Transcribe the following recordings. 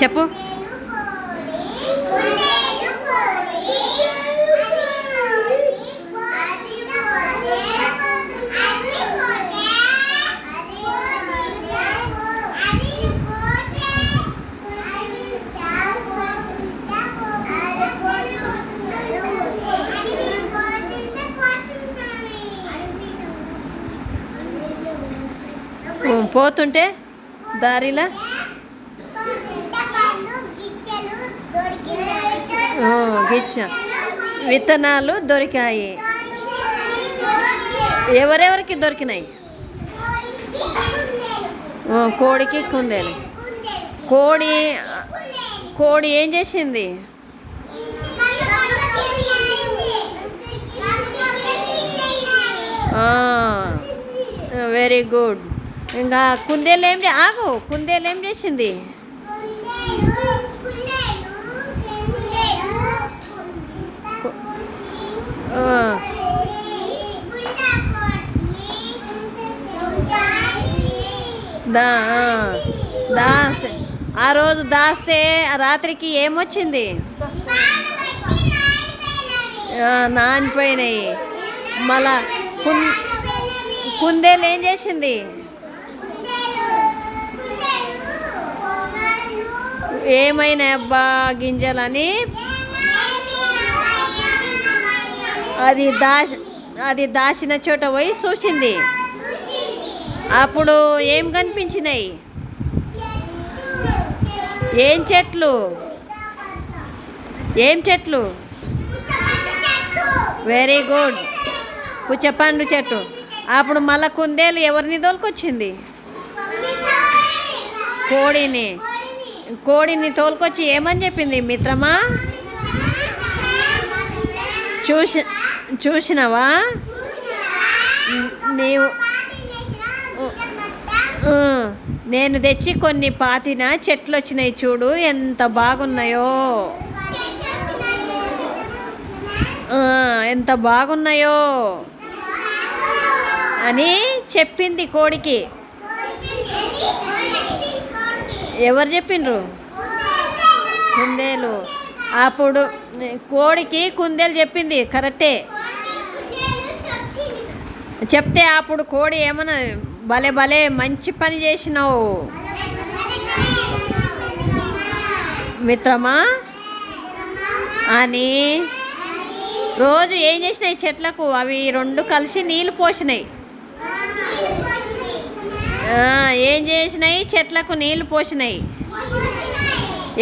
చెప్పు. పోతుంటే దారిలా గిచ్చ విత్తనాలు దొరికాయి. ఎవరెవరికి దొరికినాయి? కోడికి కుందేలు. కోడి ఏం చేసింది? Very good. ఇంకా కుందేలు ఏం చేసింది? ఆ రోజు దాస్తే రాత్రికి ఏమొచ్చింది? నానిపోయినాయి. మళ్ళా కుందేలు ఏం చేసింది? ఏమైనా అబ్బా గింజలని అది దాచిన చోట పోయి చూసింది. అప్పుడు ఏం కనిపించినాయి? ఏం చెట్లు? వెరీ గుడ్, పుచ్చపండు చెట్టు. అప్పుడు మళ్ళా కుందేలు ఎవరిని తోలుకొచ్చింది? కోడిని తోలుకొచ్చి ఏమని చెప్పింది? మిత్రమా, చూసినావా నీవు? నేను తెచ్చి కొన్ని పాతిన చెట్లు వచ్చినాయి చూడు, ఎంత బాగున్నాయో, ఎంత బాగున్నాయో అని చెప్పింది కోడికి. ఎవరు చెప్పిండ్రు? కుందేలు. అప్పుడు కోడికి కుందేలు చెప్పింది కరెక్టే. చెప్తే అప్పుడు కోడి ఏమన్నా భలే భలే మంచి పని చేసినావు మిత్రమా అని. రోజు ఏం చేసినాయి చెట్లకు? అవి రెండు కలిసి నీళ్ళు పోసినాయి. ఏం చేసినాయి? చెట్లకు నీళ్ళు పోసినాయి.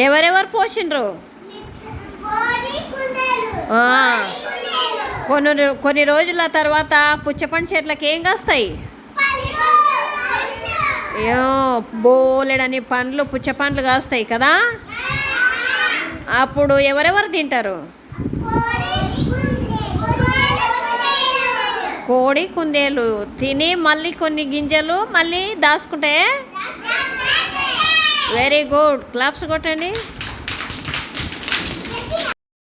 ఎవరెవరు పోసిండ్రు? కొన్ని రోజుల తర్వాత పుచ్చపండు చెట్లకి ఏం కాస్తాయి? బోలెడని పండ్లు, పుచ్చపండ్లు కాస్తాయి కదా. అప్పుడు ఎవరెవరు తింటారు? కోడి కుందేలు తిని మళ్ళీ కొన్ని గింజలు మళ్ళీ దాచుకుంటాయి. వెరీ గుడ్, క్లాప్స్ కొట్టండి.